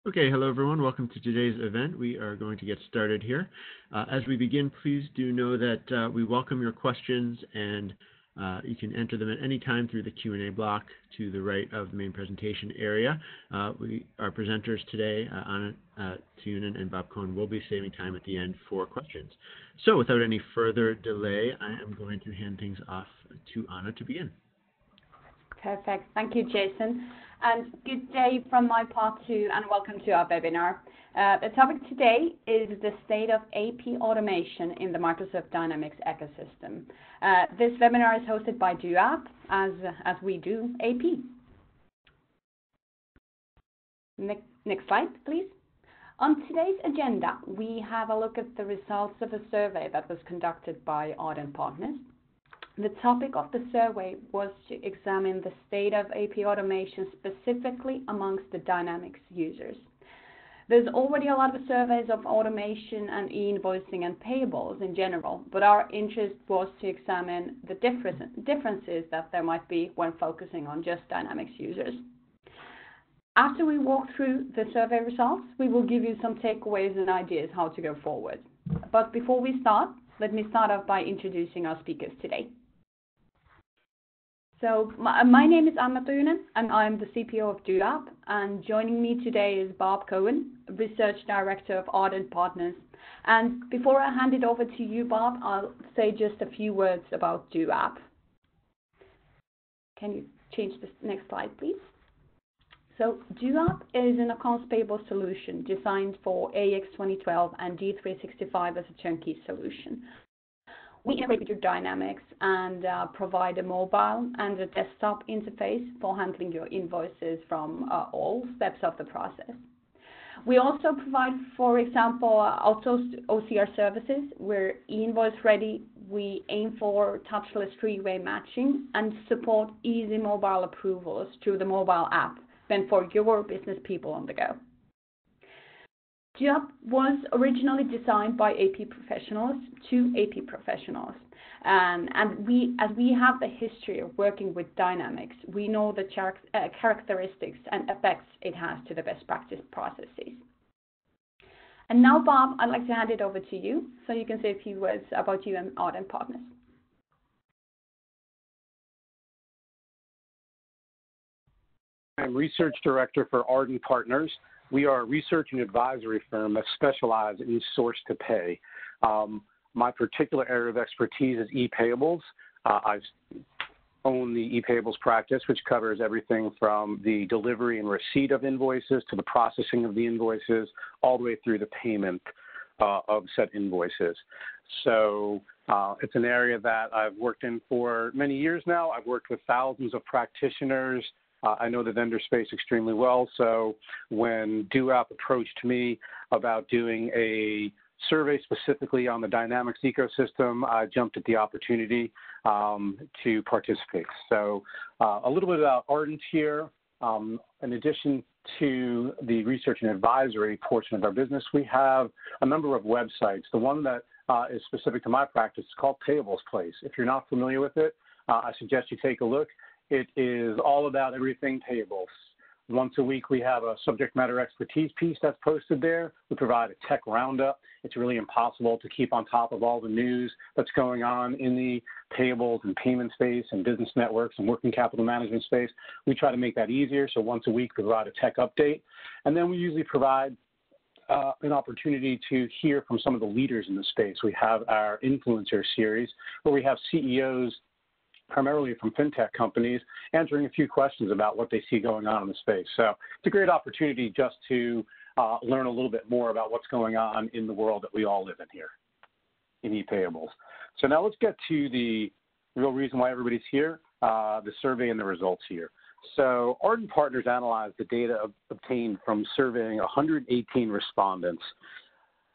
Okay, hello everyone. Welcome to today's event. We are going to get started here. As we begin, please do know that we welcome your questions, and you can enter them at any time through the Q&A block to the right of the main presentation area. Our presenters today, Anna Tunen and Bob Cohen, will be saving time at the end for questions. So without any further delay, I am going to hand things off to Anna to begin. Perfect. Thank you, Jason. And good day from my part too, and welcome to our webinar. The topic today is the state of AP automation in the Microsoft Dynamics ecosystem. This webinar is hosted by Dooap, as we do AP. Next slide, please. On today's agenda, we have a look at the results of a survey that was conducted by Ardent Partners. The topic of the survey was to examine the state of AP automation specifically amongst the Dynamics users. There's already a lot of surveys of automation and e-invoicing and payables in general, but our interest was to examine the differences that there might be when focusing on just Dynamics users. After we walk through the survey results, we will give you some takeaways and ideas how to go forward. But before we start, let me start off by introducing our speakers today. So my name is Anna Tunen, and I'm the CPO of Dooap, and joining me today is Bob Cohen, Research Director of Ardent Partners. And before I hand it over to you, Bob, I'll say just a few words about Dooap. Can you change the next slide, please? So Dooap is an accounts payable solution designed for AX 2012 and D365 as a turnkey solution. We integrate with your Dynamics and provide a mobile and a desktop interface for handling your invoices from all steps of the process. We also provide, for example, outsourced OCR services. We're e-invoice ready. We aim for touchless three-way matching and support easy mobile approvals through the mobile app meant for your business people on the go. Dooap was originally designed by AP professionals to AP professionals, and as we have the history of working with Dynamics, we know the characteristics and effects it has to the best practice processes. And now, Bob, I'd like to hand it over to you so you can say a few words about you and Ardent Partners. I'm Research Director for Ardent Partners. We are a research and advisory firm that specializes in source to pay. My particular area of expertise is e-payables. I own the e-payables practice, which covers everything from the delivery and receipt of invoices to the processing of the invoices, all the way through the payment of said invoices. So it's an area that I've worked in for many years now. I've worked with thousands of practitioners. I know the vendor space extremely well, so when Dooap approached me about doing a survey specifically on the Dynamics ecosystem, I jumped at the opportunity to participate. So a little bit about Ardent here. In addition to the research and advisory portion of our business, we have a number of websites. The one that is specific to my practice is called Payables Place. If you're not familiar with it, I suggest you take a look. It is all about everything payables. Once a week, we have a subject matter expertise piece that's posted there. We provide a tech roundup. It's really impossible to keep on top of all the news that's going on in the payables and payment space and business networks and working capital management space. We try to make that easier. So once a week, we provide a tech update. And then we usually provide an opportunity to hear from some of the leaders in the space. We have our influencer series where we have CEOs primarily from fintech companies, answering a few questions about what they see going on in the space. So it's a great opportunity just to learn a little bit more about what's going on in the world that we all live in here, in e-payables. So now let's get to the real reason why everybody's here, the survey and the results here. So Ardent Partners analyzed the data obtained from surveying 118 respondents.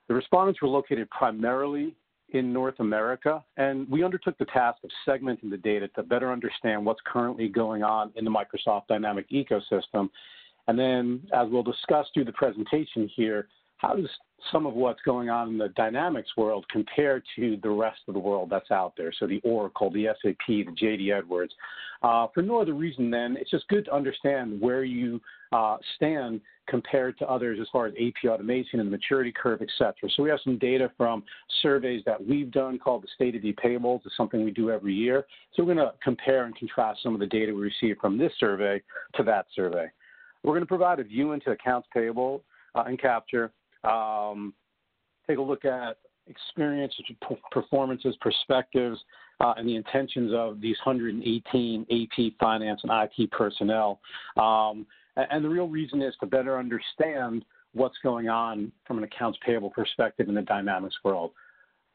The respondents were located primarily in North America, and we undertook the task of segmenting the data to better understand what's currently going on in the Microsoft Dynamics ecosystem, and then, as we'll discuss through the presentation here, how does some of what's going on in the Dynamics world compare to the rest of the world that's out there? So the Oracle, the SAP, the JD Edwards. For no other reason than it's just good to understand where you stand compared to others as far as AP automation and the maturity curve, et cetera. So we have some data from surveys that we've done called the State of the Payables. It's something we do every year. So we're going to compare and contrast some of the data we received from this survey to that survey. We're going to provide a view into accounts payable and capture. Take a look at experience, performances, perspectives, and the intentions of these 118 AP, finance, and IT personnel. And the real reason is to better understand what's going on from an accounts payable perspective in the Dynamics world.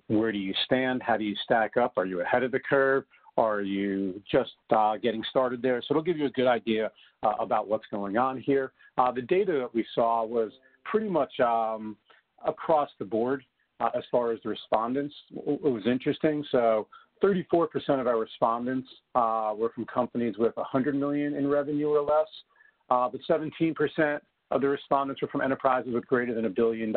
Where do you stand? How do you stack up? Are you ahead of the curve? Are you just getting started there? So it'll give you a good idea about what's going on here. The data that we saw was pretty much across the board as far as the respondents. It was interesting. So 34% of our respondents were from companies with $100 million in revenue or less, but 17% of the respondents were from enterprises with greater than $1 billion.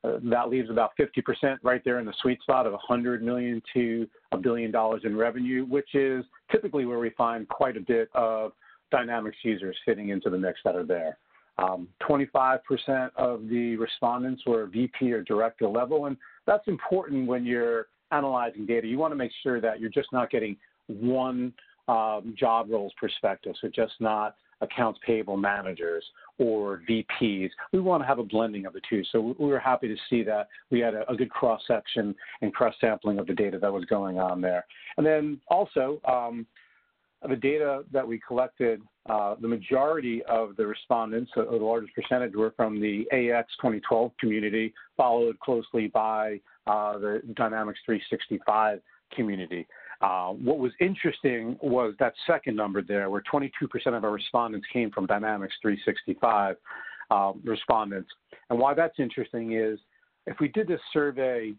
That leaves about 50% right there in the sweet spot of $100 million to $1 billion in revenue, which is typically where we find quite a bit of Dynamics users fitting into the mix that are there. 25% of the respondents were VP or director level, and that's important when you're analyzing data. You want to make sure that you're just not getting one job roles perspective, so just not accounts payable managers or VPs. We want to have a blending of the two. So we were happy to see that we had a good cross-section and cross-sampling of the data that was going on there. And then also, the data that we collected, the majority of the respondents, or the largest percentage, were from the AX 2012 community, followed closely by the Dynamics 365 community. What was interesting was that second number there, where 22% of our respondents came from Dynamics 365 respondents. And why that's interesting is if we did this survey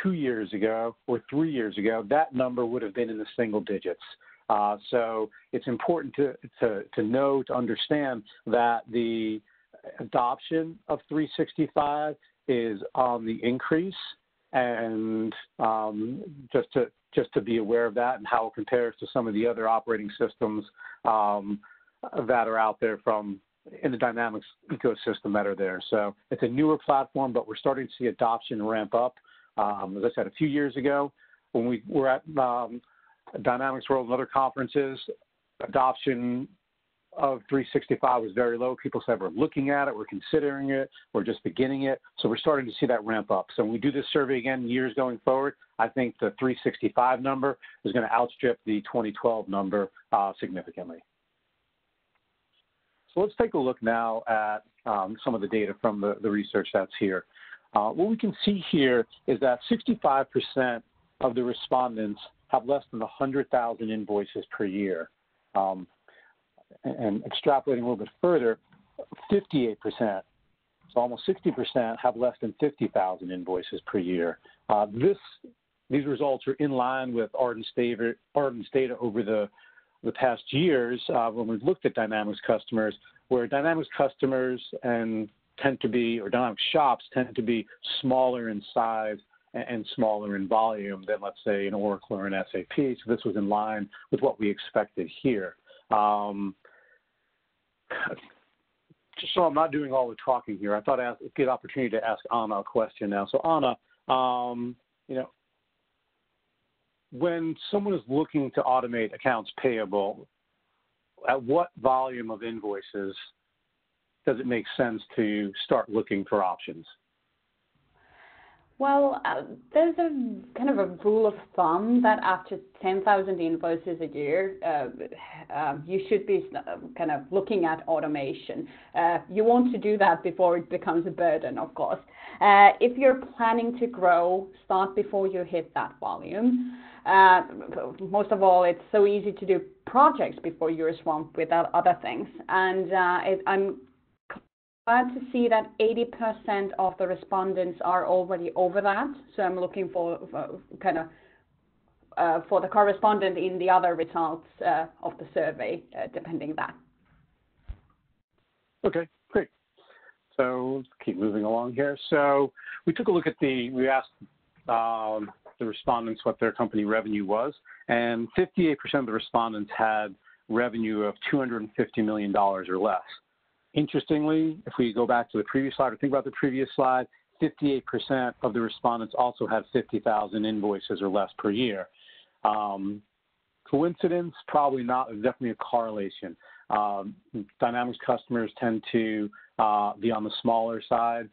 2 years ago or 3 years ago, that number would have been in the single digits. So it's important to know, to understand that the adoption of 365 is on the increase, and just to be aware of that and how it compares to some of the other operating systems that are out there in the Dynamics ecosystem that are there. So it's a newer platform, but we're starting to see adoption ramp up. As I said, a few years ago, when we were at Dynamics World and other conferences, adoption of 365 was very low. People said, we're looking at it, we're considering it, we're just beginning it. So we're starting to see that ramp up. So when we do this survey again years going forward, I think the 365 number is going to outstrip the 2012 number significantly. So let's take a look now at some of the data from the research that's here. What we can see here is that 65% of the respondents have less than 100,000 invoices per year. And extrapolating a little bit further, 58%, so almost 60%, have less than 50,000 invoices per year. These results are in line with Arden's data over the past years when we've looked at Dynamics customers, where Dynamics customers tend to be, or Dynamics shops tend to be smaller in size and smaller in volume than, let's say, an Oracle or an SAP. So this was in line with what we expected here. Just so I'm not doing all the talking here, I thought I'd get an opportunity to ask Anna a question now. So Anna, when someone is looking to automate accounts payable, at what volume of invoices does it make sense to start looking for options? Well, there's a kind of a rule of thumb that after 10,000 invoices a year, you should be kind of looking at automation. You want to do that before it becomes a burden, of course. If you're planning to grow, start before you hit that volume. Most of all, it's so easy to do projects before you're swamped with other things. And I'm glad to see that 80% of the respondents are already over that. So I'm looking for the correspondent in the other results of the survey, depending on that. Okay, great. So let's keep moving along here. So we took a look at we asked the respondents what their company revenue was, and 58% of the respondents had revenue of $250 million or less. Interestingly, if we go back to the previous slide or think about the previous slide, 58% of the respondents also had 50,000 invoices or less per year. Coincidence? Probably not. There's definitely a correlation. Dynamics customers tend to be on the smaller side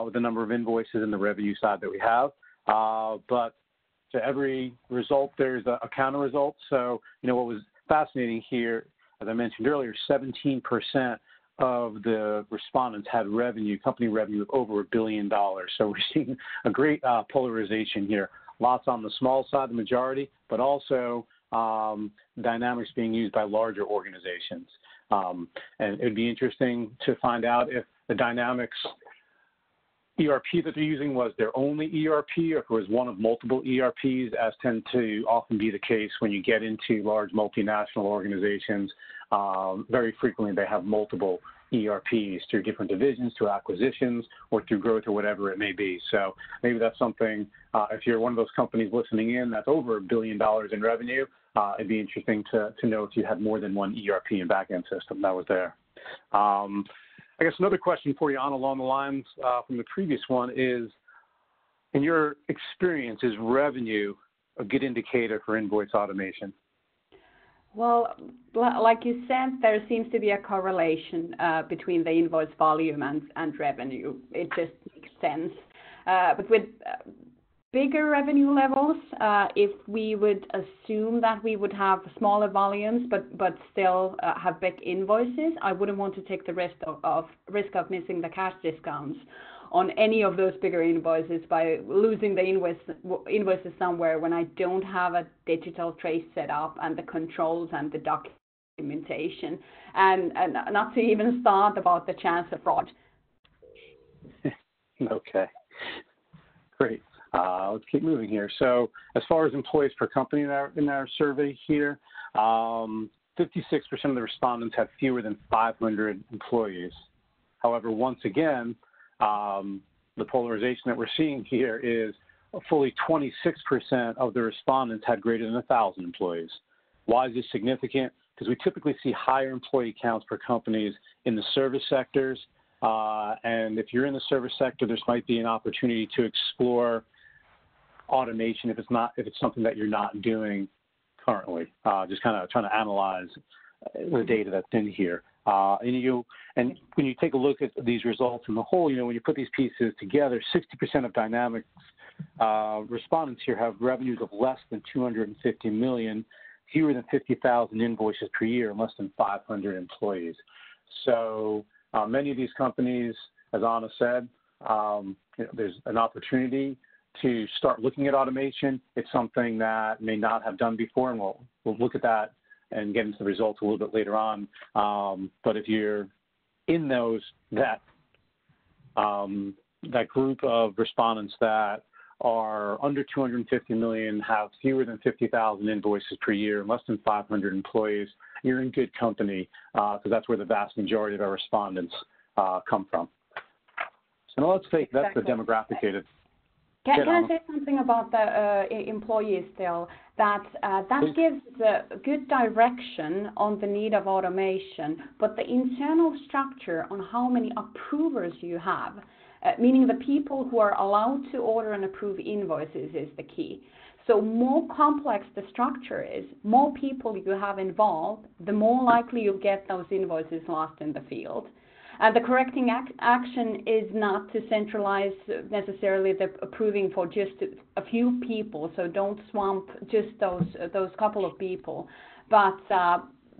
with the number of invoices and the revenue side that we have. But to every result, there's a counter result. So, what was fascinating here, as I mentioned earlier, 17% of the respondents had company revenue of over $1 billion. So we're seeing a great polarization here. Lots on the small side, the majority, but also Dynamics being used by larger organizations. And it'd be interesting to find out if the Dynamics ERP that they're using was their only ERP, or if it was one of multiple ERPs, as tend to often be the case when you get into large multinational organizations. Very frequently they have multiple ERPs through different divisions, through acquisitions, or through growth, or whatever it may be. So maybe that's something, if you're one of those companies listening in that's over $1 billion in revenue, it'd be interesting to know if you had more than one ERP and backend system that was there. I guess another question for you on along the lines from the previous one is, in your experience, is revenue a good indicator for invoice automation? Well, like you said, there seems to be a correlation between the invoice volume and revenue. It just makes sense. But with bigger revenue levels, if we would assume that we would have smaller volumes but still have big invoices, I wouldn't want to take the risk of missing the cash discounts on any of those bigger invoices by losing the invoices somewhere when I don't have a digital trace set up and the controls and the documentation, and not to even start about the chance of fraud. Okay, great. Let's keep moving here. So as far as employees per company in our survey here, 56% of the respondents had fewer than 500 employees. However, once again, the polarization that we're seeing here is fully 26% of the respondents had greater than 1,000 employees. Why is this significant? Because we typically see higher employee counts per companies in the service sectors. And if you're in the service sector, this might be an opportunity to explore automation if it's something that you're not doing currently. Just kind of trying to analyze the data that's in here. And when you take a look at these results in the whole, when you put these pieces together, 60% of Dynamics respondents here have revenues of less than $250 million, fewer than 50,000 invoices per year, and less than 500 employees. So many of these companies, as Anna said, there's an opportunity to start looking at automation. It's something that may not have done before, and we'll look at that and get into the results a little bit later on. But if you're in that group of respondents that are under 250 million, have fewer than 50,000 invoices per year, and less than 500 employees, you're in good company, because that's where the vast majority of our respondents come from. So now let's take that's the demographic data. Can I say something about the employees still? That gives a good direction on the need of automation, but the internal structure on how many approvers you have, meaning the people who are allowed to order and approve invoices, is the key. So more complex the structure is, more people you have involved, the more likely you'll get those invoices lost in the field. And the correcting action is not to centralize necessarily the approving for just a few people, so don't swamp just those couple of people, but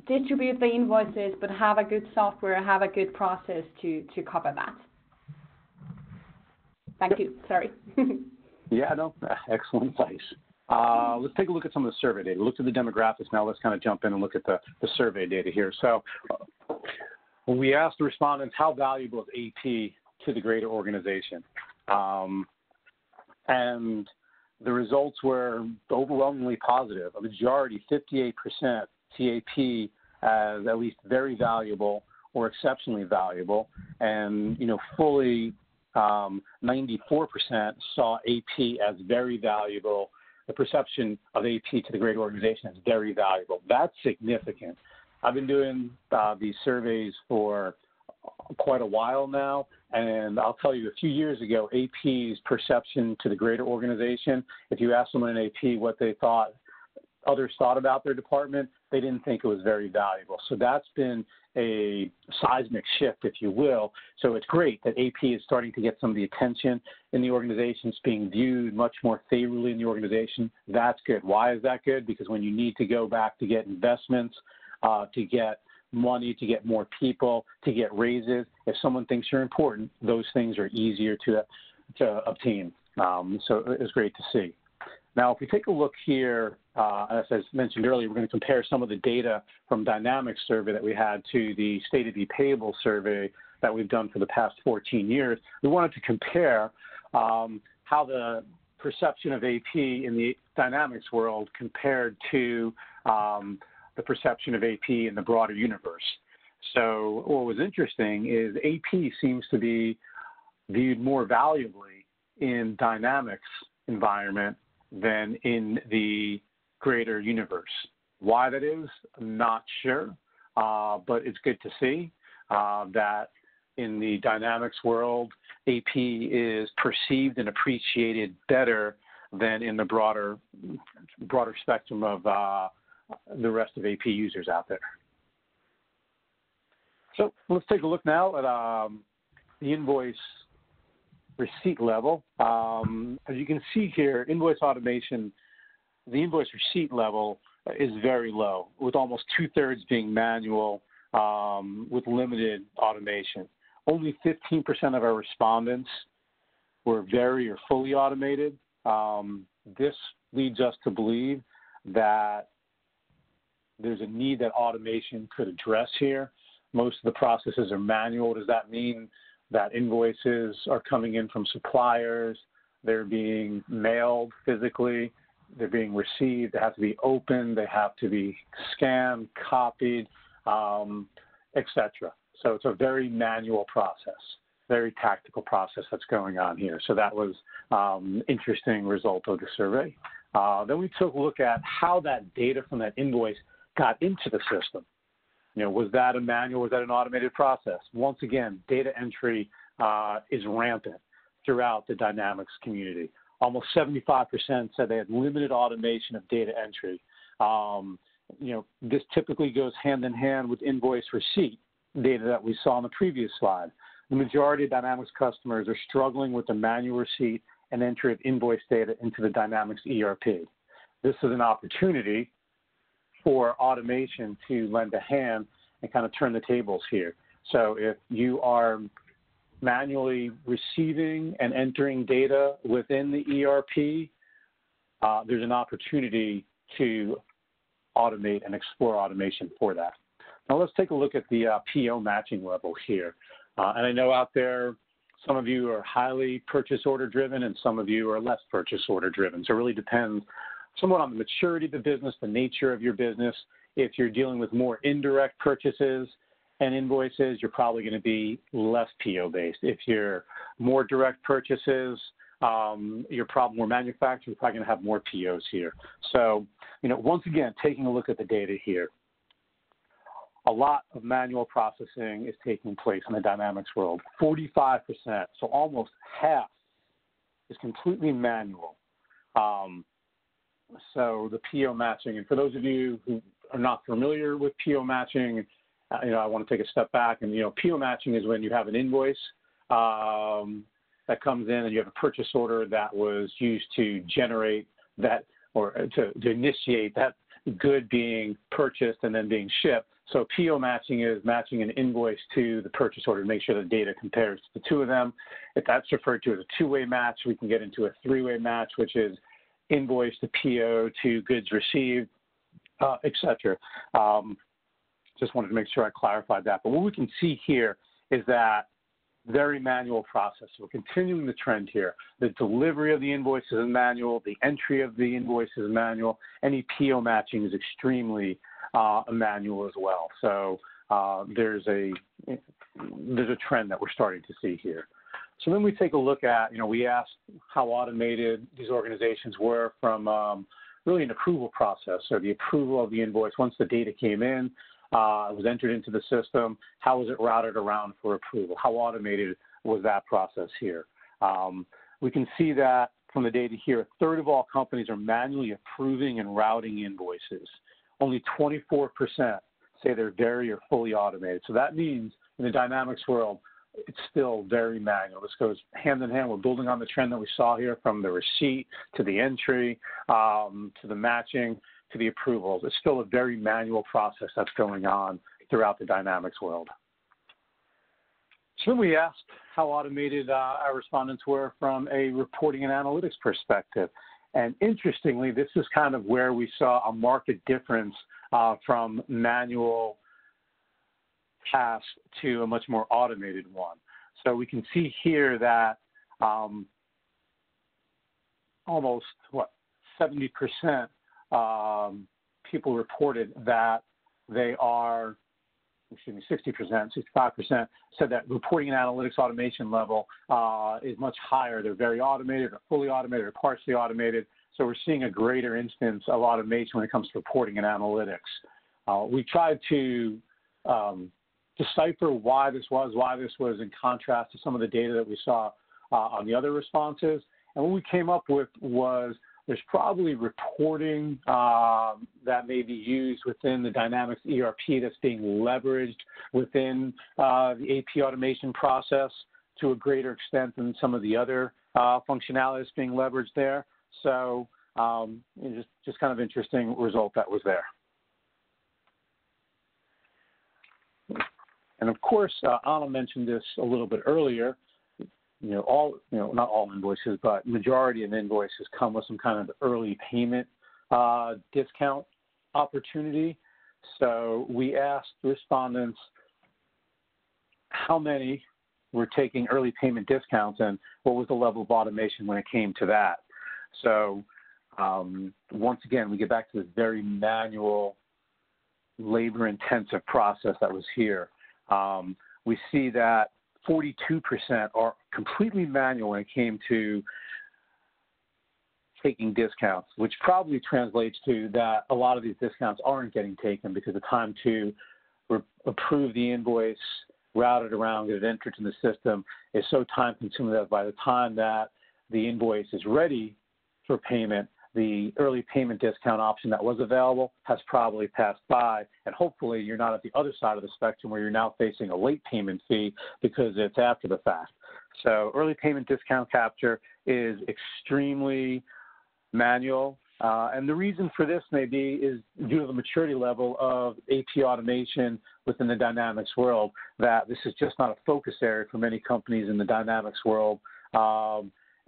distribute the invoices, but have a good software, have a good process to cover that. Thank you. Sorry. Yeah, no, excellent advice. Let's take a look at some of the survey data. Look at the demographics now. Let's kind of jump in and look at the survey data here. So when we asked the respondents, how valuable is AP to the greater organization? And the results were overwhelmingly positive. A majority, 58%, see AP as at least very valuable or exceptionally valuable, and fully 94% saw AP as very valuable. The perception of AP to the great organization is very valuable. That's significant. I've been doing these surveys for quite a while now, and I'll tell you, a few years ago, AP's perception to the greater organization, if you ask someone in AP what they thought, others thought about their department, they didn't think it was very valuable. So that's been a seismic shift, if you will. So it's great that AP is starting to get some of the attention in the organization. It's being viewed much more favorably in the organization. That's good. Why is that good? Because when you need to go back to get investments, to get money, to get more people, to get raises, if someone thinks you're important, those things are easier to obtain. So it's great to see. Now, if we take a look here, as I mentioned earlier, we're going to compare some of the data from Dynamics survey that we had to the State of the Payable survey that we've done for the past 14 years. We wanted to compare how the perception of AP in the Dynamics world compared to the perception of AP in the broader universe. So what was interesting is AP seems to be viewed more valuably in Dynamics environment than in the greater universe. Why that is, I'm not sure, but it's good to see that in the Dynamics world, AP is perceived and appreciated better than in the broader spectrum of the rest of AP users out there. So let's take a look now at the invoice receipt level. As you can see here, Invoice Automation, the invoice receipt level is very low, with almost 2/3 being manual with limited automation. Only 15% of our respondents were very or fully automated. This leads us to believe that there's a need that automation could address here. Most of the processes are manual. Does that mean that invoices are coming in from suppliers, they're being mailed physically, they're being received, they have to be opened, they have to be scanned, copied, etc. So it's a very manual process, very tactical process that's going on here. So that was interesting result of the survey. Then we took a look at how that data from that invoice got into the system. Was that a manual? Was that an automated process? Once again, data entry is rampant throughout the Dynamics community. Almost 75% said they had limited automation of data entry. This typically goes hand in hand with invoice receipt data that we saw on the previous slide. The majority of Dynamics customers are struggling with the manual receipt and entry of invoice data into the Dynamics ERP. This is an opportunity for automation to lend a hand and kind of turn the tables here. So if you are manually receiving and entering data within the ERP, there's an opportunity to automate and explore automation for that. Now let's take a look at the PO matching level here. And I know out there, some of you are highly purchase order driven and some of you are less purchase order driven. So it really depends somewhat on the maturity of the business, the nature of your business. If you're dealing with more indirect purchases and invoices, you're probably going to be less PO-based. If you're more direct purchases, you're probably more manufacturing, you're probably going to have more POs here. So, once again, taking a look at the data here, a lot of manual processing is taking place in the Dynamics world. 45%, so almost half, is completely manual. So the PO matching, and for those of you who are not familiar with PO matching, I want to take a step back. And, PO matching is when you have an invoice that comes in and you have a purchase order that was used to generate that or to initiate that good being purchased and then being shipped. So PO matching is matching an invoice to the purchase order to make sure the data compares to the two of them. If that's referred to as a two-way match, we can get into a three-way match, which is invoice to PO to goods received, etc. Just wanted to make sure I clarified that. But what we can see here is that very manual process. So we're continuing the trend here. The delivery of the invoice is manual. The entry of the invoice is manual. Any PO matching is extremely manual as well. So there's a there's a trend that we're starting to see here. So then we take a look at, we asked how automated these organizations were from really an approval process, so the approval of the invoice. Once the data came in, it was entered into the system, how was it routed around for approval? How automated was that process here? We can see that from the data here, a third of all companies are manually approving and routing invoices. Only 24% say they're very or fully automated. So that means in the Dynamics world, it's still very manual. This goes hand in hand. We're building on the trend that we saw here from the receipt to the entry, to the matching, to the approvals. It's still a very manual process that's going on throughout the Dynamics world. So then we asked how automated our respondents were from a reporting and analytics perspective. And interestingly, this is kind of where we saw a marked difference from manual tasks to a much more automated one. So we can see here that almost, 70% people reported that they are, 60%, 65% said that reporting and analytics automation level is much higher. They're very automated or fully automated or partially automated. So we're seeing a greater instance of automation when it comes to reporting and analytics. We tried to decipher why this was in contrast to some of the data that we saw on the other responses. And what we came up with was there's probably reporting that may be used within the Dynamics ERP that's being leveraged within the AP automation process to a greater extent than some of the other functionalities being leveraged there. So just kind of interesting result that was there. And of course, Anna mentioned this a little bit earlier. Not all invoices, but majority of invoices come with some kind of early payment discount opportunity. So we asked respondents how many were taking early payment discounts and what was the level of automation when it came to that. So once again, we get back to this very manual, labor-intensive process that was here. We see that 42% are completely manual when it came to taking discounts, which probably translates to that a lot of these discounts aren't getting taken because the time to approve the invoice, route it around, get it entered in the system is so time consuming that by the time that the invoice is ready for payment, the early payment discount option that was available has probably passed by, and hopefully you're not at the other side of the spectrum where you're now facing a late payment fee because it's after the fact. So early payment discount capture is extremely manual, and the reason for this may be is due to the maturity level of AP automation within the Dynamics world, that this is just not a focus area for many companies in the Dynamics world.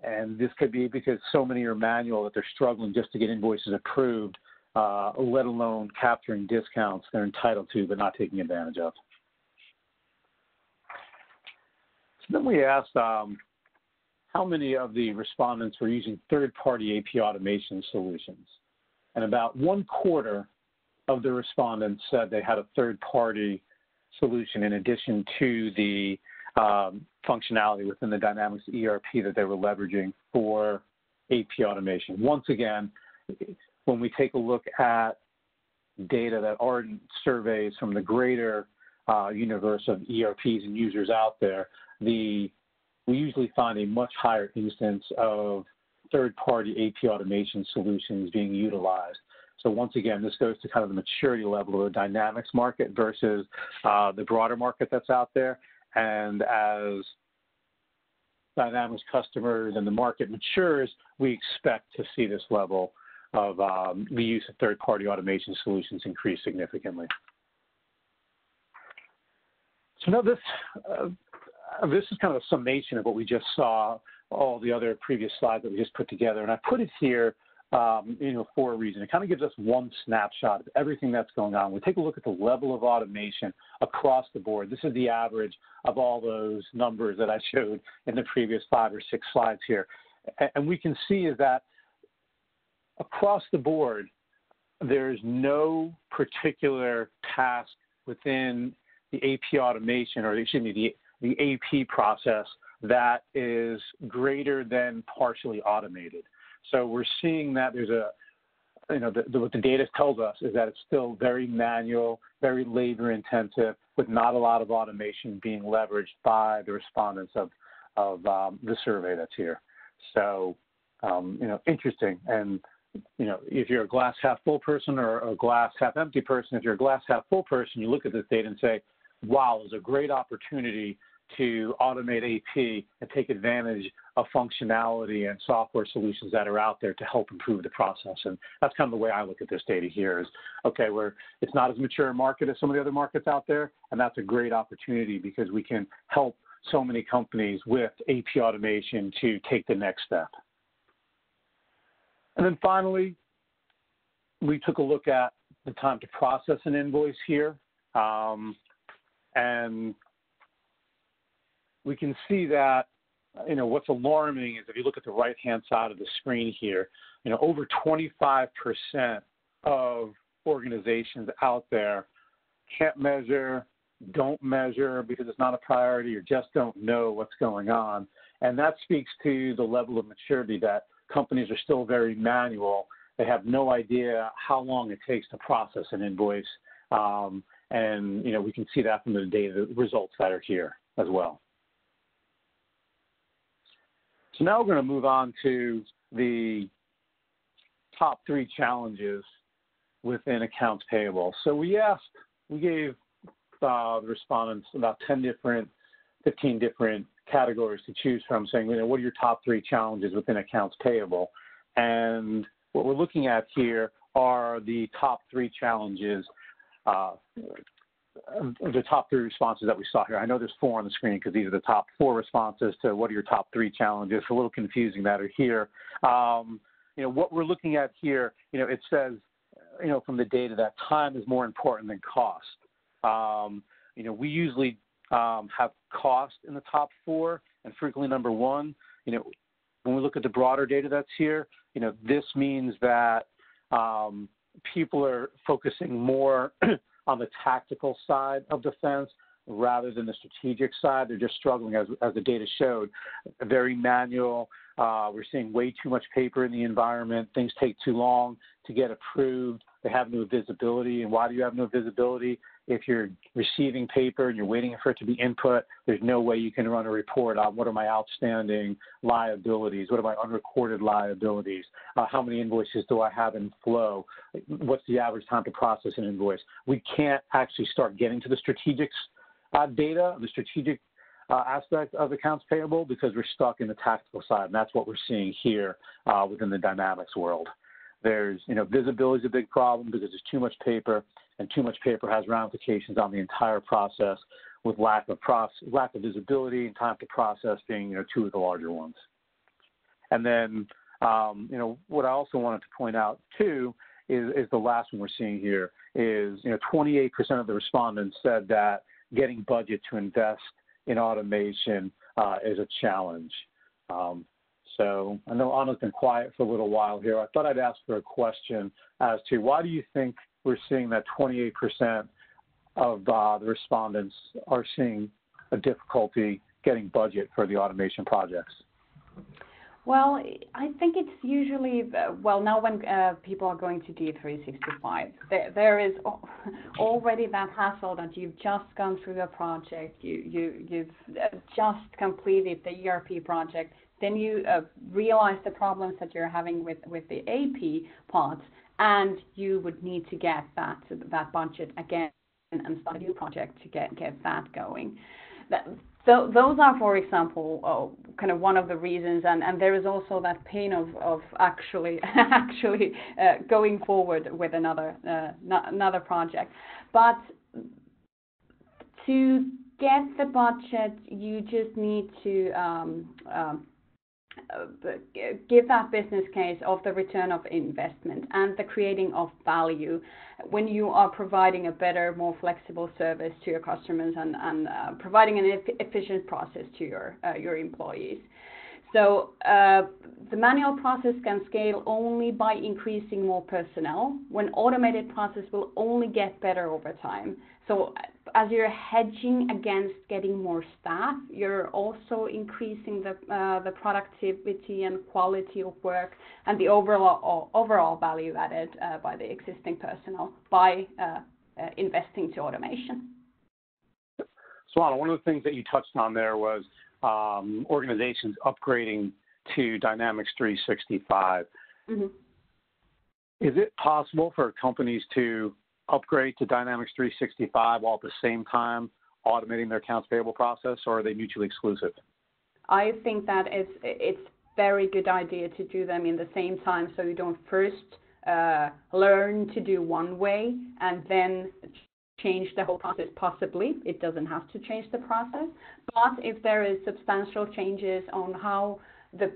And this could be because so many are manual that they're struggling just to get invoices approved, let alone capturing discounts they're entitled to but not taking advantage of. So then we asked how many of the respondents were using third-party AP automation solutions. And about 1/4 of the respondents said they had a third-party solution in addition to the functionality within the Dynamics ERP that they were leveraging for AP automation. Once again, when we take a look at data that Arden surveys from the greater universe of ERPs and users out there, we usually find a much higher instance of third-party AP automation solutions being utilized. So once again, this goes to kind of the maturity level of the Dynamics market versus the broader market that's out there. And as Dynamics customers and the market matures, we expect to see this level of the use of third-party automation solutions increase significantly. So now this is kind of a summation of what we just saw, all the other previous slides that we just put together. And I put it here for a reason. It kind of gives us one snapshot of everything that's going on. We take a look at the level of automation across the board. This is the average of all those numbers that I showed in the previous 5 or 6 slides here. And we can see is that across the board, there's no particular task within AP automation, or excuse me, the AP process that is greater than partially automated. So we're seeing that there's what the data tells us is that it's still very manual, very labor intensive, with not a lot of automation being leveraged by the respondents of the survey that's here. So, interesting. And, if you're a glass half full person or a glass half empty person, if you're a glass half full person, you look at this data and say, wow, there's a great opportunity to automate AP and take advantage of functionality and software solutions that are out there to help improve the process. And that's kind of the way I look at this data here is, okay, it's not as mature a market as some of the other markets out there, and that's a great opportunity because we can help so many companies with AP automation to take the next step. And then finally, we took a look at the time to process an invoice here. And we can see that, what's alarming is if you look at the right-hand side of the screen here, over 25% of organizations out there can't measure, don't measure because it's not a priority, or just don't know what's going on. And that speaks to the level of maturity that companies are still very manual. They have no idea how long it takes to process an invoice. And, we can see that from the data results that are here as well. So now we're going to move on to the top 3 challenges within accounts payable. So we gave the respondents about 15 different categories to choose from, saying, what are your top 3 challenges within accounts payable? And what we're looking at here are the top 3 challenges, the top 3 responses that we saw here. I know there's 4 on the screen because these are the top 4 responses to what are your top 3 challenges. It's a little confusing that are here. What we're looking at here, it says, from the data that time is more important than cost. We usually have cost in the top 4 and frequently number 1. When we look at the broader data that's here, this means that people are focusing more on the tactical side of the fence rather than the strategic side. They're just struggling, as the data showed, very manual. We're seeing way too much paper in the environment. Things take too long to get approved. They have no visibility. And why do you have no visibility? If you're receiving paper and you're waiting for it to be input, there's no way you can run a report on what are my outstanding liabilities, what are my unrecorded liabilities, how many invoices do I have in flow, what's the average time to process an invoice. We can't actually start getting to the strategic data, the strategic aspect of accounts payable because we're stuck in the tactical side, and that's what we're seeing here within the Dynamics world. There's, visibility is a big problem because there's too much paper, and too much paper has ramifications on the entire process, with lack of visibility and time to process being, 2 of the larger ones. And then, what I also wanted to point out too is the last one we're seeing here is, 28% of the respondents said that getting budget to invest in automation is a challenge. So I know Anna's been quiet for a little while here. I thought I'd ask her a question as to why do you think we're seeing that 28% of the respondents are seeing a difficulty getting budget for the automation projects? Well, I think it's usually, now when people are going to D365, there is already that hassle that you've just gone through a project, you've just completed the ERP project, then you realize the problems that you're having with the AP parts, and you would need to get that budget again and start a new project to get that going. So those are, for example, kind of one of the reasons, and there is also that pain of actually going forward with another project. But to get the budget, you just need to give that business case of the return of investment and the creating of value when you are providing a better, more flexible service to your customers and providing an efficient process to your employees. So the manual process can scale only by increasing more personnel, when automated process will only get better over time. So as you're hedging against getting more staff, you're also increasing the productivity and quality of work and the overall value added by the existing personnel by investing to automation. So Anna, one of the things that you touched on there was organizations upgrading to Dynamics 365. Mm-hmm. Is it possible for companies to upgrade to Dynamics 365 while at the same time automating their accounts payable process, or are they mutually exclusive? I think that it's very good idea to do them in the same time, so you don't first learn to do one way and then change the whole process. Possibly it doesn't have to change the process, but if there is substantial changes on how the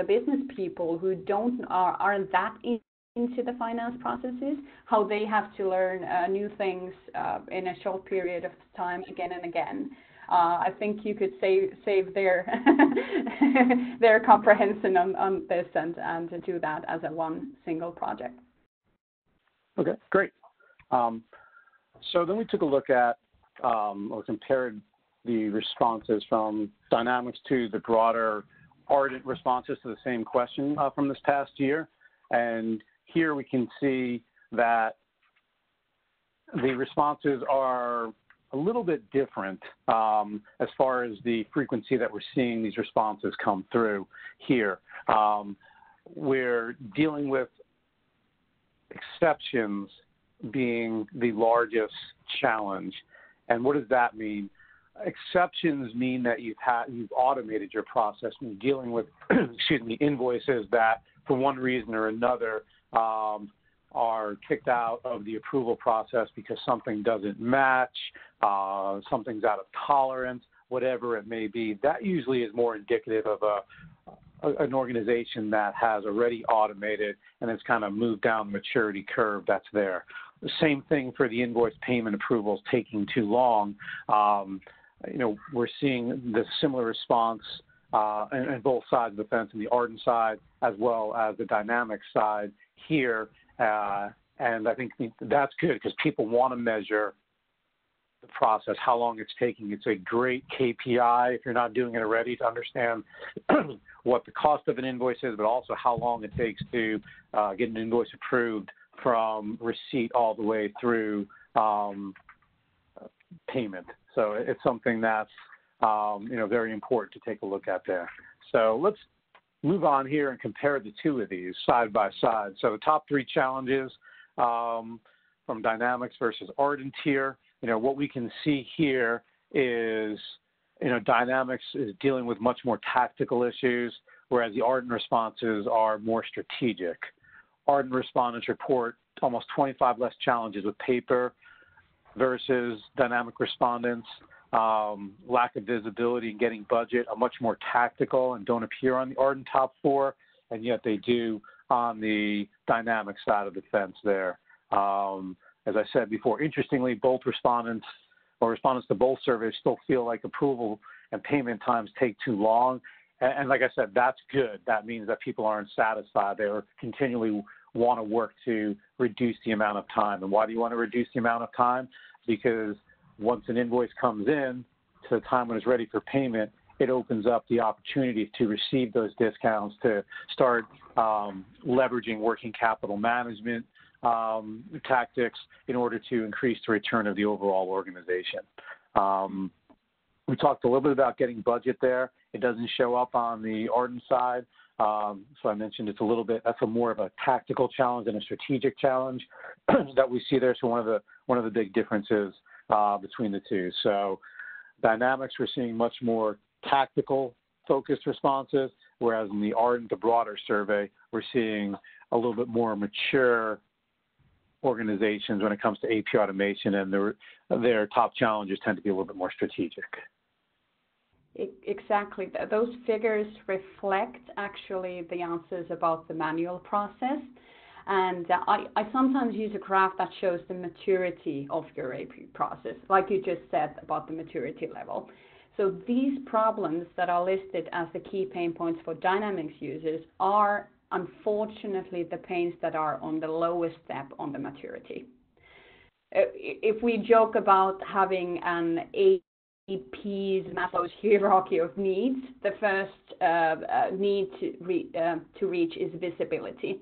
business people who aren't that into the finance processes, how they have to learn new things in a short period of time again and again. I think you could save their their comprehension on this and to do that as a one single project. Okay, great. So then we took a look at or compared the responses from Dynamics to the broader Ardent responses to the same question from this past year. And here we can see that the responses are a little bit different as far as the frequency that we're seeing these responses come through here. We're dealing with exceptions being the largest challenge. And what does that mean? Exceptions mean that you've automated your process and dealing with invoices that for one reason or another are kicked out of the approval process because something doesn't match, something's out of tolerance, whatever it may be. That usually is more indicative of an organization that has already automated and has kind of moved down the maturity curve that's there. The same thing for the invoice payment approvals taking too long. We're seeing the similar response on both sides of the fence, on the Arden side as well as the Dynamics side here. And I think that's good because people want to measure the process, how long it's taking. It's a great KPI if you're not doing it already to understand what the cost of an invoice is, but also how long it takes to get an invoice approved from receipt all the way through payment. So it's something that's very important to take a look at there. So let's move on here and compare the two of these side by side. So the top three challenges from Dynamics versus Ardent here. What we can see here is, Dynamics is dealing with much more tactical issues, whereas the Ardent responses are more strategic. Ardent respondents report almost 25 less challenges with paper versus Dynamic respondents. Lack of visibility in getting budget are much more tactical and don't appear on the Ardent top four, and yet they do on the Dynamic side of the fence there. As I said before, interestingly, both respondents to both surveys still feel like approval and payment times take too long. And like I said, that's good. That means that people aren't satisfied. They continually want to work to reduce the amount of time. And why do you want to reduce the amount of time? Because once an invoice comes in to the time when it's ready for payment, it opens up the opportunity to receive those discounts, to start leveraging working capital management tactics in order to increase the return of the overall organization. We talked a little bit about getting budget there. It doesn't show up on the Arden side. So I mentioned it's a little bit, that's more of a tactical challenge than a strategic challenge that we see there. So one of the big differences between the two. So Dynamics, we're seeing much more tactical focused responses, whereas in the Arden, the broader survey, we're seeing a little bit more mature organizations when it comes to AP automation, and their top challenges tend to be a little bit more strategic. Exactly. Those figures reflect actually the answers about the manual process. And I sometimes use a graph that shows the maturity of your AP process, like you just said about the maturity level. So these problems that are listed as the key pain points for Dynamics users are unfortunately the pains that are on the lowest step on the maturity. if we joke about having an AP's Maslow's hierarchy of needs, the first need to reach is visibility.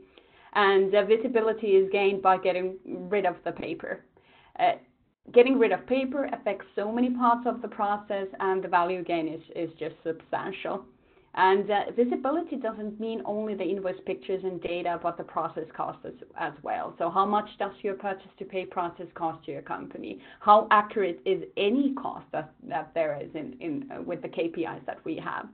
And visibility is gained by getting rid of the paper. Getting rid of paper affects so many parts of the process, and the value gain is just substantial. And visibility doesn't mean only the invoice pictures and data, but the process cost as well. So how much does your purchase to pay process cost to your company? How accurate is any cost that there is with the KPIs that we have?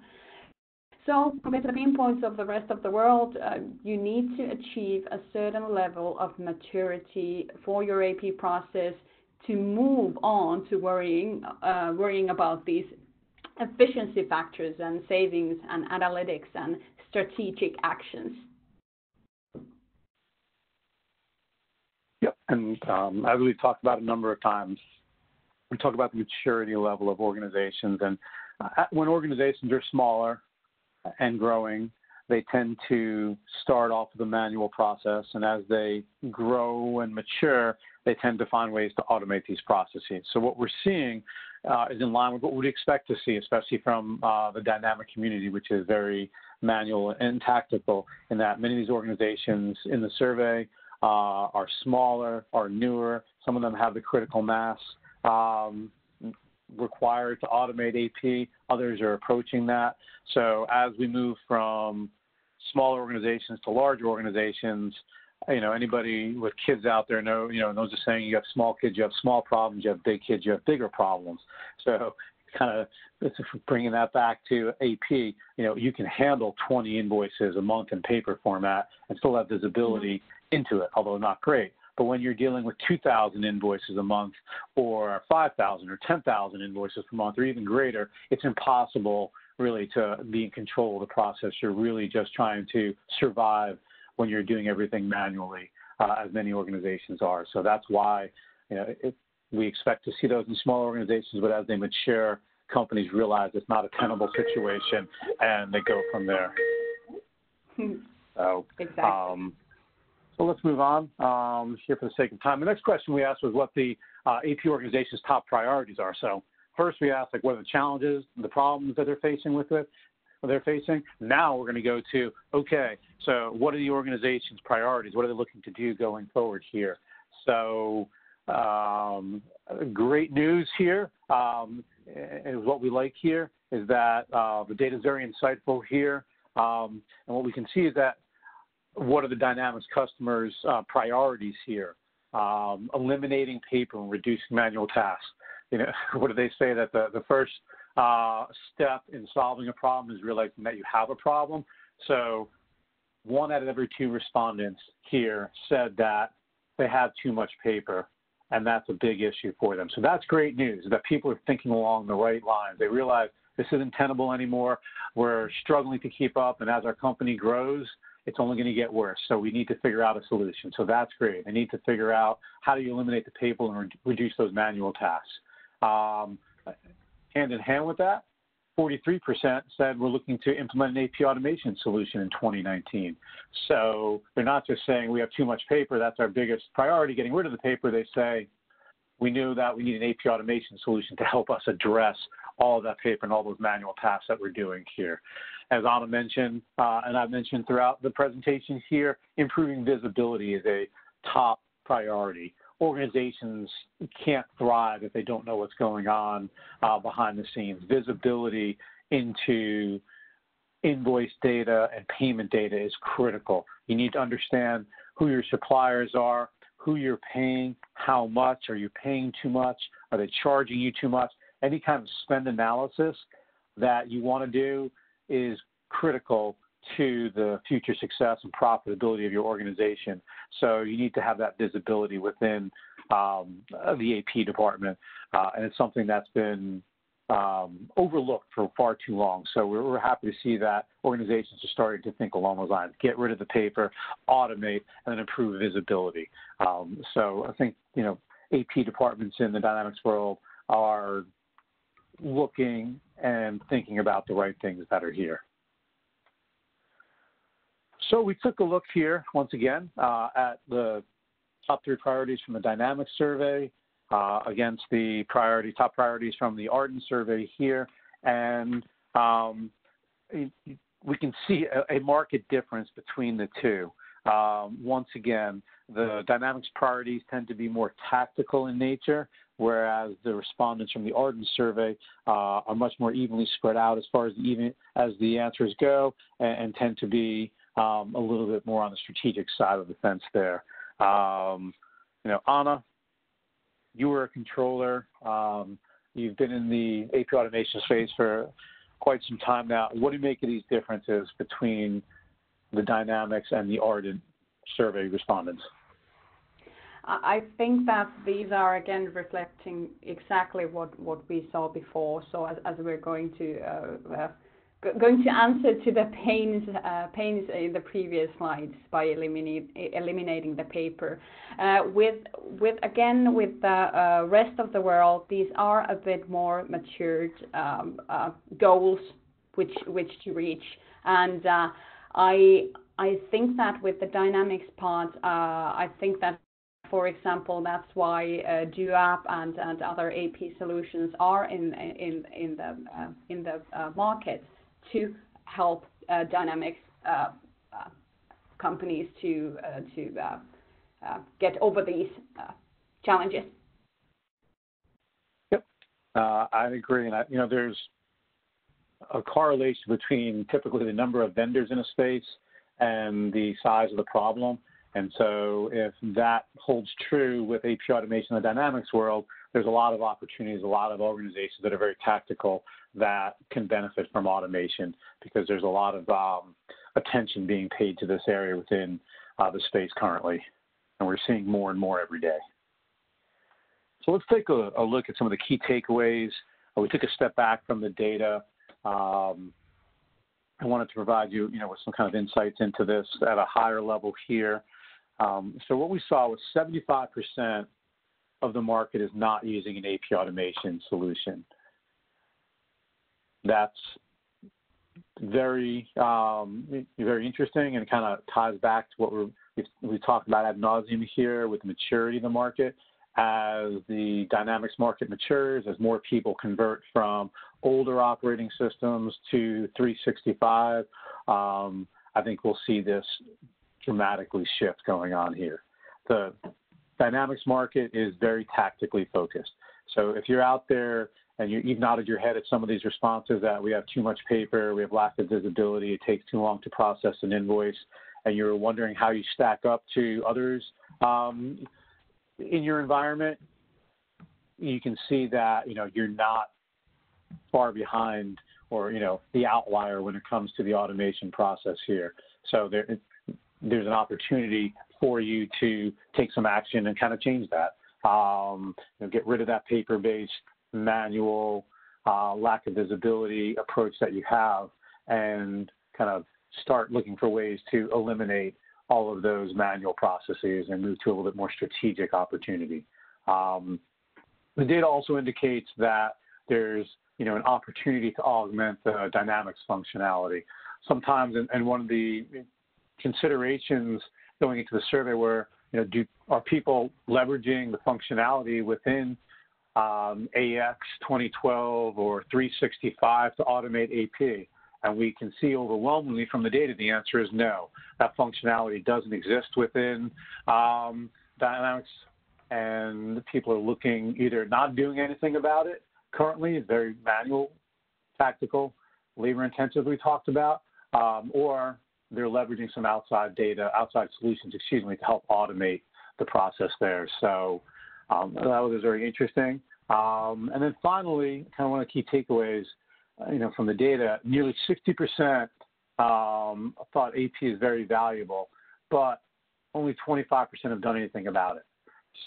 So with the pain points of the rest of the world, you need to achieve a certain level of maturity for your AP process to move on to worrying about these efficiency factors and savings and analytics and strategic actions. Yep, and as we've talked about a number of times, we talk about the maturity level of organizations. And when organizations are smaller and growing, they tend to start off with a manual process. And as they grow and mature, they tend to find ways to automate these processes. So what we're seeing is in line with what we'd expect to see, especially from the dynamic community, which is very manual and tactical, in that many of these organizations in the survey are smaller, are newer. Some of them have the critical mass required to automate AP. Others are approaching that. So as we move from smaller organizations to larger organizations, anybody with kids out there knows the saying, you have small kids, you have small problems, you have big kids, you have bigger problems. So kind of bringing that back to AP, you can handle 20 invoices a month in paper format and still have visibility into it, although not great. But when you're dealing with 2,000 invoices a month or 5,000 or 10,000 invoices per month or even greater, it's impossible really to be in control of the process. You're really just trying to survive when you're doing everything manually, as many organizations are. So that's why we expect to see those in small organizations, but as they mature, companies realize it's not a tenable situation, and they go from there. So, exactly. So let's move on here for the sake of time. The next question we asked was what the AP organization's top priorities are. So first we asked, what are the challenges, the problems that they're facing with it? Now we're going to go to, okay, so what are the organization's priorities? What are they looking to do going forward here? So great news here, is what we like here, is that the data is very insightful here. And what we can see is that what are the Dynamics customers' priorities here? Eliminating paper and reducing manual tasks. What do they say? That the first step in solving a problem is realizing that you have a problem. So 1 out of every 2 respondents here said that they have too much paper, and that's a big issue for them. So that's great news, that people are thinking along the right lines. They realize this isn't tenable anymore. We're struggling to keep up, and as our company grows, it's only going to get worse. So we need to figure out a solution. So that's great. They need to figure out how do you eliminate the paper and reduce those manual tasks. Hand in hand with that, 43% said we're looking to implement an AP automation solution in 2019. So they're not just saying we have too much paper, that's our biggest priority, getting rid of the paper. They say we knew that we need an AP automation solution to help us address all of that paper and all those manual tasks that we're doing here. As Anna mentioned, and I've mentioned throughout the presentation here, improving visibility is a top priority. Organizations can't thrive if they don't know what's going on behind the scenes. Visibility into invoice data and payment data is critical. You need to understand who your suppliers are, who you're paying, how much. Are you paying too much? Are they charging you too much? Any kind of spend analysis that you want to do is critical to the future success and profitability of your organization. So you need to have that visibility within the AP department, and it's something that's been overlooked for far too long. So we're happy to see that organizations are starting to think along those lines, get rid of the paper, automate, and then improve visibility. So I think, AP departments in the Dynamics world are looking and thinking about the right things that are here. So we took a look here, once again, at the top 3 priorities from the Dynamics survey against the top priorities from the Arden survey here. And we can see a marked difference between the two. Once again, the Dynamics priorities tend to be more tactical in nature, whereas the respondents from the Arden survey are much more evenly spread out as far as the answers go, and tend to be a little bit more on the strategic side of the fence there. Anna, you were a controller. You've been in the AP automation space for quite some time now. What do you make of these differences between the Dynamics and the Arden survey respondents? I think that these are again reflecting exactly what we saw before. So as we're going to answer to the pains in the previous slides by eliminating the paper. With the rest of the world, these are a bit more matured goals which to reach, and I think that with the Dynamics part, I think that, for example, that's why Dooap and other AP solutions are in the market to help Dynamics companies to get over these challenges. Yep, I agree, and there's a correlation between typically the number of vendors in a space and the size of the problem. And so if that holds true with AP automation in the Dynamics world, there's a lot of opportunities, a lot of organizations that are very tactical that can benefit from automation, because there's a lot of attention being paid to this area within the space currently. And we're seeing more and more every day. So let's take a look at some of the key takeaways. We took a step back from the data. I wanted to provide you, with some kind of insights into this at a higher level here. So what we saw was 75% of the market is not using an AP automation solution. That's very, very interesting, and kind of ties back to what we talked about ad nauseum here with the maturity of the market. As the Dynamics market matures, as more people convert from older operating systems to 365, I think we'll see this dramatically shift going on here. The Dynamics market is very tactically focused. So if you're out there and you've nodded your head at some of these responses that we have too much paper, we have lack of visibility, it takes too long to process an invoice, and you're wondering how you stack up to others in your environment, you can see that you're not far behind or the outlier when it comes to the automation process here. So there's an opportunity for you to take some action and kind of change that. Get rid of that paper-based, manual, lack of visibility approach that you have, and kind of start looking for ways to eliminate all of those manual processes and move to a little bit more strategic opportunity. The data also indicates that there's an opportunity to augment the Dynamics functionality. Sometimes, and one of the considerations going into the survey were, are people leveraging the functionality within AX 2012 or 365 to automate AP? And we can see overwhelmingly from the data, the answer is no. That functionality doesn't exist within Dynamics, and people are looking either not doing anything about it currently, very manual, tactical, labor-intensive we talked about, or they're leveraging some outside solutions, to help automate the process there. So that was very interesting. And then finally, kind of one of the key takeaways, from the data, nearly 60% thought AP is very valuable, but only 25% have done anything about it.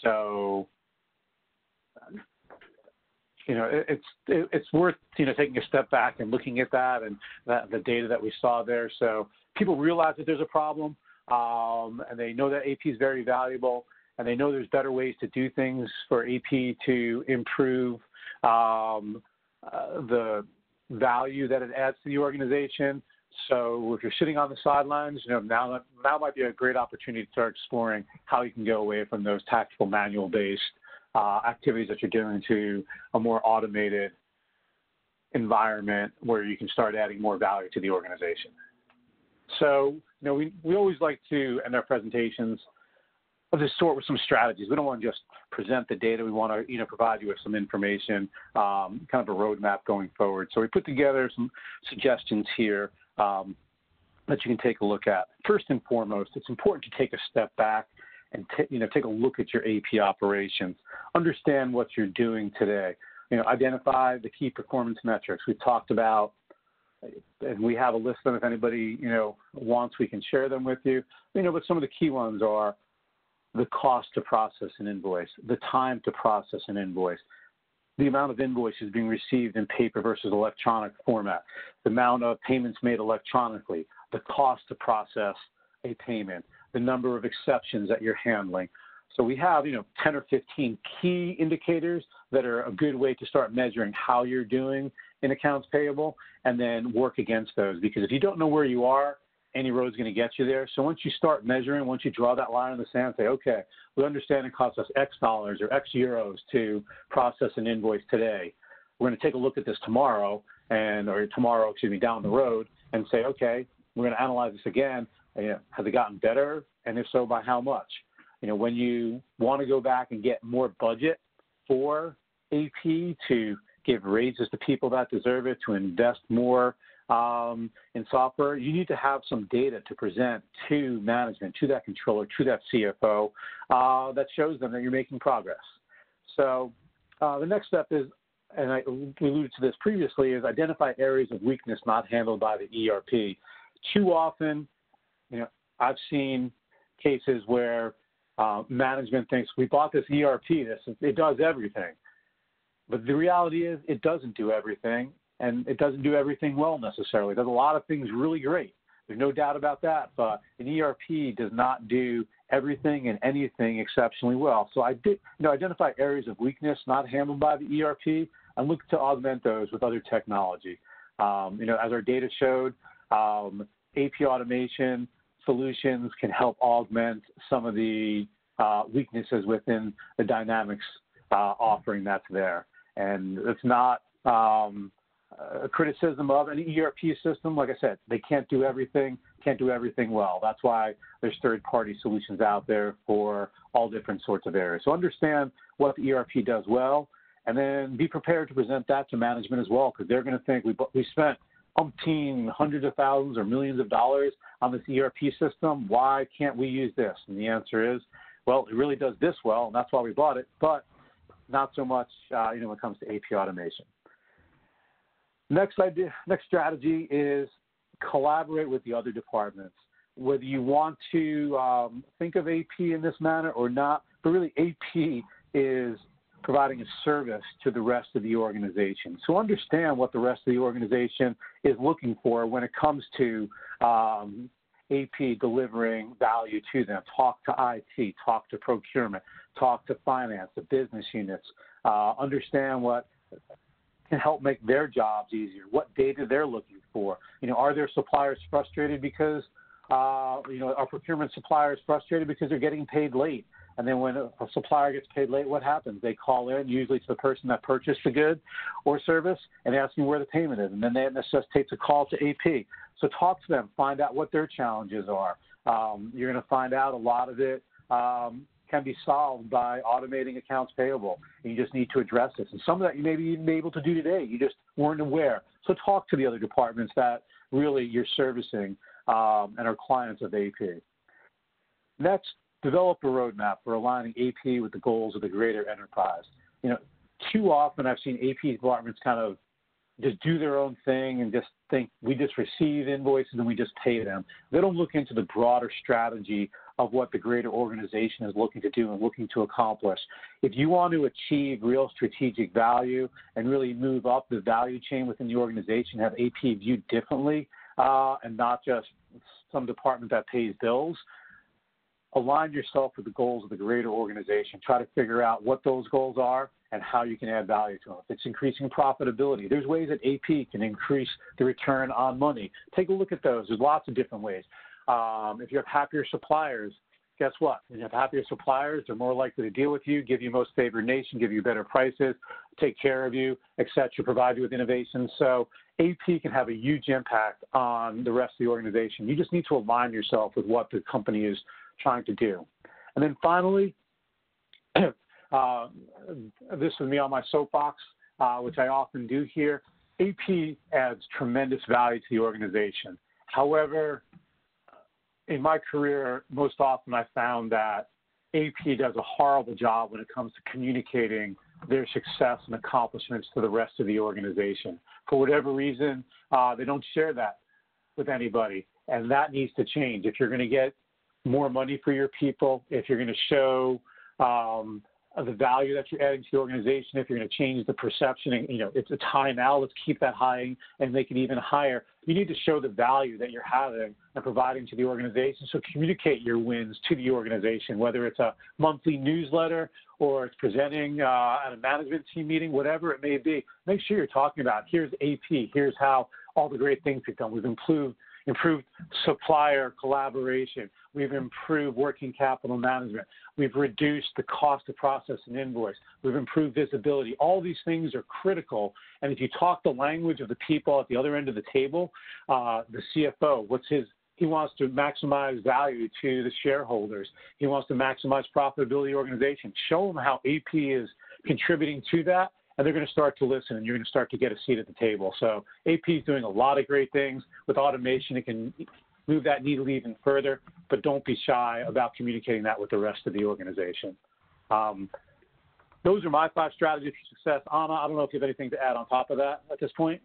So, it's worth, taking a step back and looking at that and the data that we saw there. So people realize that there's a problem, and they know that AP is very valuable, and they know there's better ways to do things for AP to improve the value that it adds to the organization. So if you're sitting on the sidelines, now might be a great opportunity to start exploring how you can go away from those tactical manual-based activities that you're doing to a more automated environment where you can start adding more value to the organization. So, we always like to end our presentations of this sort with some strategies. We don't want to just present the data. We want to, provide you with some information, kind of a roadmap going forward. So we put together some suggestions here that you can take a look at. First and foremost, it's important to take a step back and take a look at your AP operations. Understand what you're doing today. Identify the key performance metrics. We've talked about, and we have a list of them if anybody, wants, we can share them with you. But some of the key ones are the cost to process an invoice, the time to process an invoice, the amount of invoices being received in paper versus electronic format, the amount of payments made electronically, the cost to process a payment, the number of exceptions that you're handling. So we have, 10 or 15 key indicators that are a good way to start measuring how you're doing in accounts payable and then work against those. Because if you don't know where you are, any road's going to get you there. So once you start measuring, once you draw that line in the sand, say, okay, we understand it costs us X dollars or X euros to process an invoice today. We're going to take a look at this tomorrow down the road and say, okay, we're going to analyze this again. Has it gotten better? And if so, by how much? When you want to go back and get more budget for AP to give raises to people that deserve it, to invest more in software, you need to have some data to present to management, to that controller, to that CFO that shows them that you're making progress. So the next step is, and I alluded to this previously, is identify areas of weakness not handled by the ERP. Too often, I've seen cases where management thinks, we bought this ERP, it does everything. But the reality is it doesn't do everything, and it doesn't do everything well necessarily. It does a lot of things really great. There's no doubt about that, but an ERP does not do everything and anything exceptionally well. So identify areas of weakness not handled by the ERP and look to augment those with other technology. As our data showed, AP automation solutions can help augment some of the weaknesses within the Dynamics offering that's there. And it's not a criticism of an ERP system. Like I said, they can't do everything well. That's why there's third-party solutions out there for all different sorts of areas. So understand what the ERP does well, and then be prepared to present that to management as well, because they're going to think we spent hundreds of thousands or millions of dollars on this ERP system. Why can't we use this? And the answer is, well, it really does this well, and that's why we bought it, but not so much when it comes to AP automation. Next strategy is collaborate with the other departments. Whether you want to think of AP in this manner or not, but really AP is providing a service to the rest of the organization. So understand what the rest of the organization is looking for when it comes to AP delivering value to them. Talk to IT, talk to procurement, talk to finance, the business units. Understand what can help make their jobs easier, what data they're looking for. Are their suppliers frustrated because, our procurement suppliers frustrated because they're getting paid late? And then when a supplier gets paid late, what happens? They call in, usually to the person that purchased the good or service, and ask them where the payment is. And then that necessitates a call to AP. So talk to them, find out what their challenges are. You're going to find out a lot of it can be solved by automating accounts payable. And you just need to address this. And some of that you may be even able to do today. You just weren't aware. So talk to the other departments that really you're servicing and are clients of AP. Next, develop a roadmap for aligning AP with the goals of the greater enterprise. Too often I've seen AP departments kind of just do their own thing and just think we just receive invoices and we just pay them. They don't look into the broader strategy of what the greater organization is looking to do and looking to accomplish. If you want to achieve real strategic value and really move up the value chain within the organization, have AP viewed differently and not just some department that pays bills, align yourself with the goals of the greater organization. Try to figure out what those goals are and how you can add value to them. If it's increasing profitability, there's ways that AP can increase the return on money. Take a look at those. There's lots of different ways. If you have happier suppliers, guess what? When you have happier suppliers, they're more likely to deal with you, give you most favored nation, give you better prices, take care of you, et cetera, provide you with innovation. So AP can have a huge impact on the rest of the organization. You just need to align yourself with what the company is trying to do. And then finally, this is me on my soapbox, which I often do here. AP adds tremendous value to the organization. However, in my career, most often I found that AP does a horrible job when it comes to communicating their success and accomplishments to the rest of the organization. For whatever reason, they don't share that with anybody, and that needs to change. If you're going to get more money for your people, if you're going to show the value that you're adding to the organization, if you're going to change the perception, and, it's a high now, let's keep that high and make it even higher. You need to show the value that you're having and providing to the organization. So communicate your wins to the organization, whether it's a monthly newsletter or it's presenting at a management team meeting, whatever it may be. Make sure you're talking about, here's AP, here's how all the great things we've done. We've improved supplier collaboration. We've improved working capital management. We've reduced the cost of processing an invoice. We've improved visibility. All these things are critical. And if you talk the language of the people at the other end of the table, the CFO, he wants to maximize value to the shareholders. He wants to maximize profitability of the organization. Show them how AP is contributing to that, and they're going to start to listen, and you're going to start to get a seat at the table. So AP is doing a lot of great things. With automation, it can move that needle even further, but don't be shy about communicating that with the rest of the organization. Those are my 5 strategies for success. Anna, I don't know if you have anything to add on top of that at this point.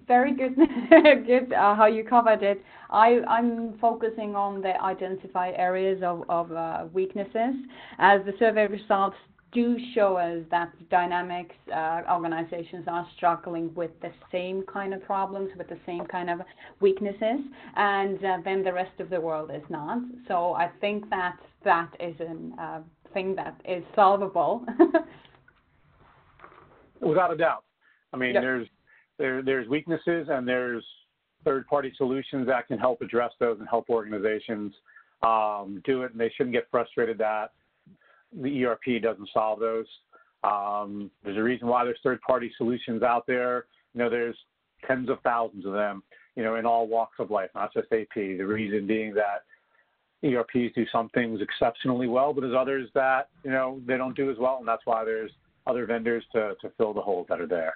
Very good, good how you covered it. I'm focusing on the identify areas of weaknesses, as the survey results do show us that dynamics organizations are struggling with the same kind of problems, with the same kind of weaknesses, and then the rest of the world is not. So I think that is a thing that is solvable. Without a doubt. I mean, Yep. there's weaknesses, and there's third-party solutions that can help address those and help organizations do it, and they shouldn't get frustrated that the ERP doesn't solve those. There's a reason why there's third-party solutions out there. There's tens of thousands of them, in all walks of life, not just AP. The reason being that ERPs do some things exceptionally well, but there's others that, they don't do as well, and that's why there's other vendors to fill the holes that are there.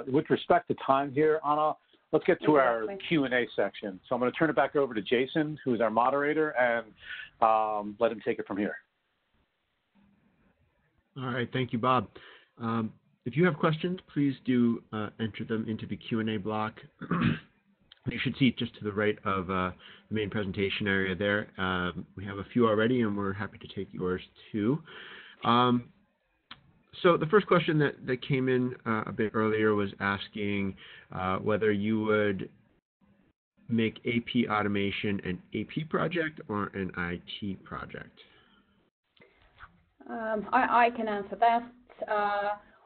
With respect to time here, Anna, let's get to our Q&A section. So I'm going to turn it back over to Jason, who's our moderator, and let him take it from here. All right, thank you, Bob. If you have questions, please do enter them into the Q&A block. You should see it just to the right of the main presentation area there. We have a few already, and we're happy to take yours too. So the first question that came in a bit earlier was asking whether you would make AP automation an AP project or an IT project. I can answer that.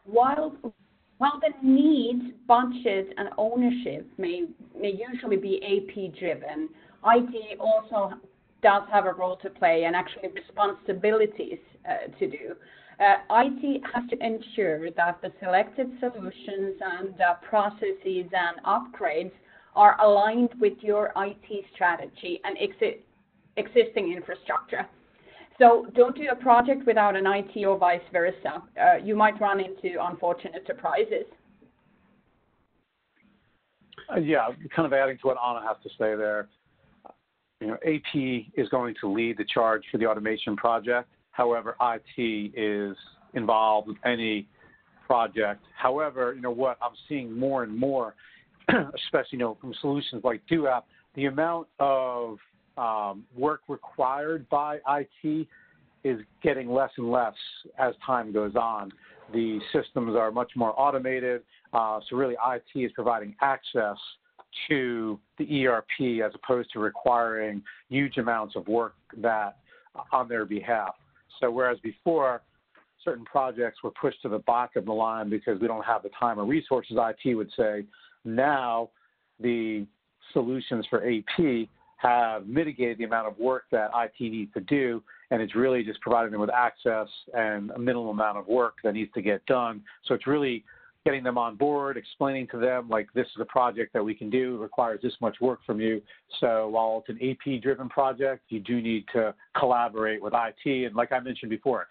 While the needs, budget, and ownership may usually be AP driven, IT also does have a role to play and actually responsibilities to do. IT has to ensure that the selected solutions and processes and upgrades are aligned with your IT strategy and existing infrastructure. So don't do a project without an IT or vice versa. You might run into unfortunate surprises. Yeah, kind of adding to what Anna has to say there. AP is going to lead the charge for the automation project. However, IT is involved with any project. However, what I'm seeing more and more, especially from solutions like Dooap, the amount of work required by IT is getting less and less as time goes on. The systems are much more automated, so really IT is providing access to the ERP as opposed to requiring huge amounts of work that on their behalf. So whereas before, certain projects were pushed to the back of the line because we don't have the time or resources, IT would say. Now the solutions for AP have mitigated the amount of work that IT needs to do, and it's really just providing them with access and a minimal amount of work that needs to get done. So it's really getting them on board, explaining to them, like, this is a project that we can do, requires this much work from you. So while it's an AP-driven project, you do need to collaborate with IT. And like I mentioned before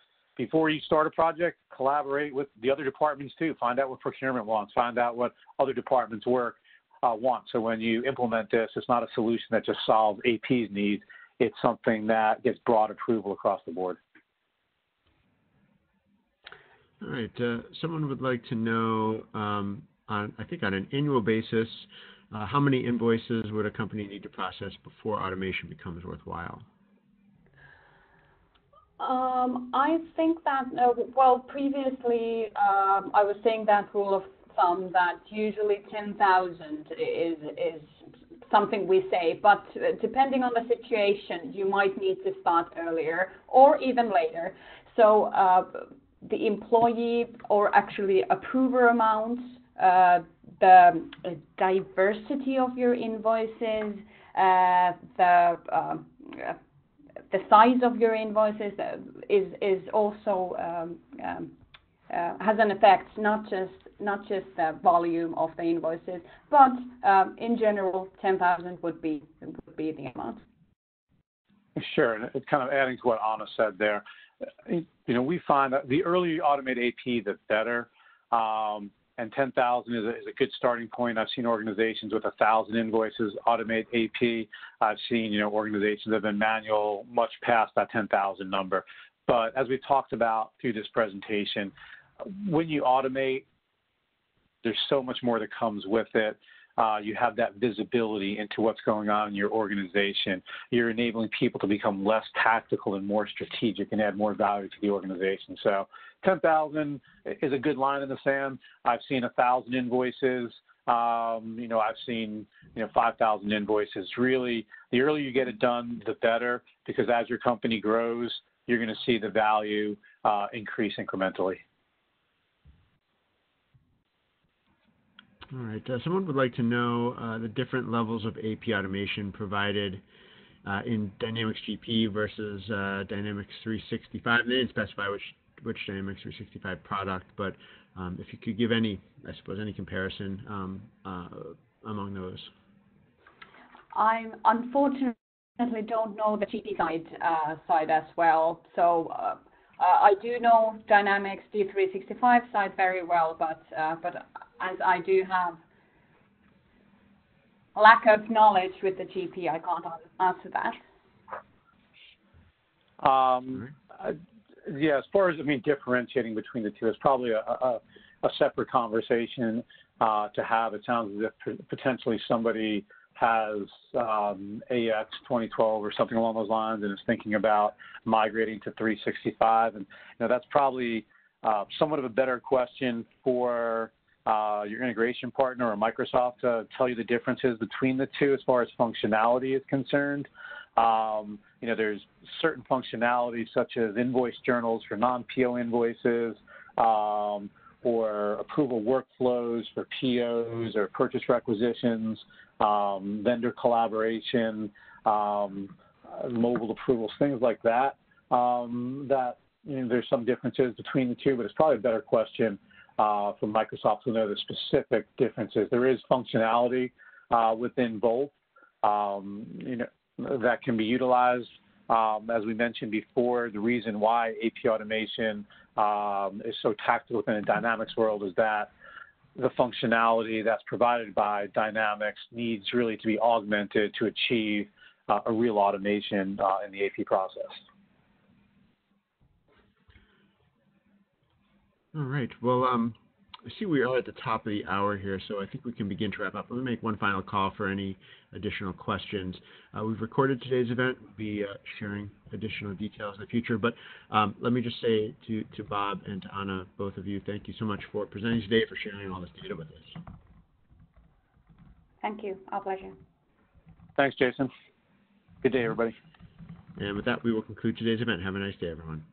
you start a project, collaborate with the other departments too. Find out what procurement wants. Find out what other departments want. So when you implement this, it's not a solution that just solves AP's needs. It's something that gets broad approval across the board. All right. Someone would like to know, I think on an annual basis, how many invoices would a company need to process before automation becomes worthwhile? I think that, previously I was saying that rule of thumb that usually 10,000 is something we say, but depending on the situation, you might need to start earlier or even later. So the employee or actually approver amounts, the diversity of your invoices, the size of your invoices is also has an effect, not just the volume of the invoices, but in general, 10,000 would be the amount. Sure, and it's kind of adding to what Anna said there. We find that the earlier you automate AP, the better. And 10,000 is a good starting point. I've seen organizations with 1,000 invoices automate AP. I've seen, organizations that have been manual much past that 10,000 number. But as we've talked about through this presentation, when you automate, there's so much more that comes with it. You have that visibility into what's going on in your organization. You're enabling people to become less tactical and more strategic and add more value to the organization. So 10,000 is a good line in the sand. I've seen 1,000 invoices. I've seen 5,000 invoices. Really, the earlier you get it done, the better, because as your company grows, you're going to see the value increase incrementally. All right. Someone would like to know the different levels of AP automation provided in Dynamics GP versus Dynamics 365. They didn't specify which Dynamics 365 product, but if you could give any comparison among those. I unfortunately don't know the GP side as well. So I do know Dynamics D365 side very well, but as I do have lack of knowledge with the GP, I can't answer that. Yeah, as far as differentiating between the two, it's probably a separate conversation to have. It sounds as if potentially somebody has AX 2012 or something along those lines and is thinking about migrating to 365, and that's probably somewhat of a better question for your integration partner or Microsoft to tell you the differences between the two as far as functionality is concerned. There's certain functionality such as invoice journals for non-PO invoices, or approval workflows for POs or purchase requisitions, vendor collaboration, mobile approvals, things like that. There's some differences between the two, but it's probably a better question for Microsoft to know the specific differences. There is functionality within both that can be utilized. As we mentioned before, the reason why AP automation is so tactical within the Dynamics world is that the functionality that's provided by Dynamics needs really to be augmented to achieve a real automation in the AP process. All right. Well, I see we are at the top of the hour here, so I think we can begin to wrap up. Let me make one final call for any additional questions. We've recorded today's event. We'll be sharing additional details in the future, but let me just say to Bob and to Anna, both of you, thank you so much for presenting today, for sharing all this data with us. Thank you. Our pleasure. Thanks, Jason. Good day, everybody. And with that, we will conclude today's event. Have a nice day, everyone.